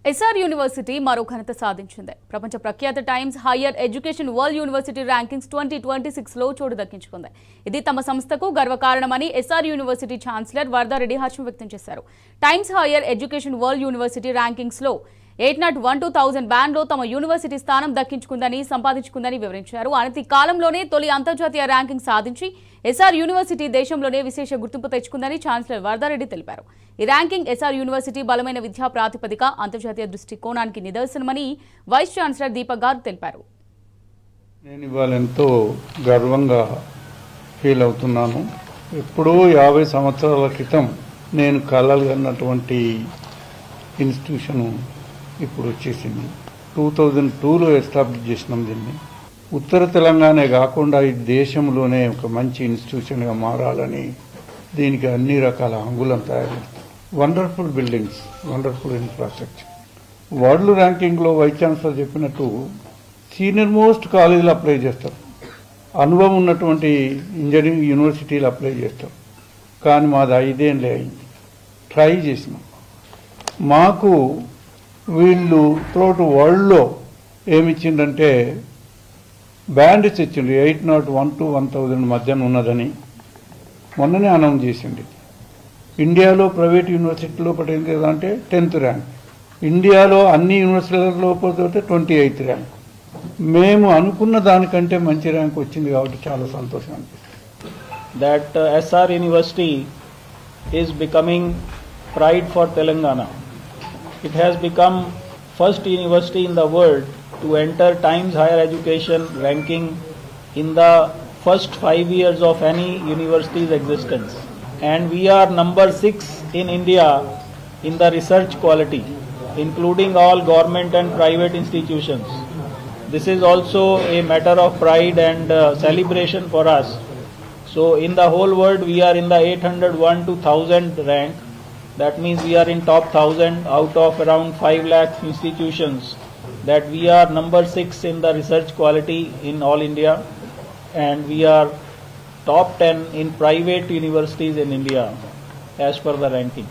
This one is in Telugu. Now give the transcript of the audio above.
ఎస్ఆర్ యూనివర్సిటీ మరో ఘనత సాధించింది. ప్రపంచ ప్రఖ్యాత Times Higher Education World University Rankings 2026లో చోటు దక్కించుకుంది. ఇది తమ సంస్థకు గర్వకారణమని ఎస్ఆర్ యూనివర్సిటీ ఛాన్సలర్ వరదారెడ్డి హర్షం వ్యక్తం చేశారు. Times Higher Education World University ర్యాంకింగ్స్లో 801-2000 బ్యాండ్లో తమ యూనివర్సిటీ స్థానం సంపాదించుకుందని వివరించారు. అనతి కాలంలోనే తొలి అంతర్జాతీయ ర్యాంకింగ్ సాధించి ఎస్ఆర్ యూనివర్సిటీ దేశంలోనే విశేష గుర్తింపు తెచ్చుకుందని ఛాన్సలర్ వరదారెడ్డి తెలిపారు. ఈ ర్యాంకింగ్ ఎస్ఆర్ యూనివర్సిటీ బలమైన విద్యా ప్రాతిపదిక, అంతర్జాతీయ దృష్టికోణానికి నిదర్శనమని వైస్ ఛాన్సలర్ దీపక్ గారు తెలిపారు. నేను ఇవాళ ఎంతో గర్వంగా ఫీల్ అవుతున్నాను. ఎప్పుడో 50 సంవత్సరాల క్రితం నేను కలలుగన్నటువంటి ఇన్స్టిట్యూషన్ ఇప్పుడు వచ్చేసింది. 2002లో ఎస్టాబ్లిష్ చేసినాం దీన్ని. ఉత్తర తెలంగాణ కాకుండా ఈ దేశంలోనే ఒక మంచి ఇన్స్టిట్యూషన్గా మారాలని దీనికి అన్ని రకాల అంగుళం తయారు చేస్తాం. Wonderful buildings, wonderful infrastructure. World ర్యాంకింగ్లో వైస్ ఛాన్సలర్ చెప్పినట్టు సీనియర్ మోస్ట్ కాలేజీలు అప్లై చేస్తారు, అనుభవం ఉన్నటువంటి ఇంజనీరింగ్ యూనివర్సిటీలు అప్లై చేస్తారు. కానీ మాది 5 ఏళ్ళే అయింది. ట్రై చేసినాం. మాకు వీళ్ళు త్రూఅవుట్ వరల్డ్లో ఏమిచ్చిందంటే బ్యాండ్స్ ఇచ్చిండ్రు. 801-1000 మధ్యన ఉన్నదని మొన్ననే అనౌన్స్ చేసింది. ఇండియాలో ప్రైవేట్ యూనివర్సిటీలో పడింది అంటే 10th ర్యాంక్, ఇండియాలో అన్ని యూనివర్సిటీలలో పోతే 28th ర్యాంక్. మేము అనుకున్న దానికంటే మంచి ర్యాంక్ వచ్చింది కాబట్టి చాలా సంతోషం అనిపిస్తుంది. That SR University is becoming pride for Telangana. It has become first university in the world to enter Times Higher Education ranking in the first 5 years of any university's existence. And we are number 6 in India in the research quality, including all government and private institutions. This is also a matter of pride and celebration for us. So in the whole world we are in the 801 to 1000 rank. That means we are in top 1000 out of around 5 lakh institutions. That we are number 6 in the research quality in all India, and we are top 10 in private universities in India as per the ranking.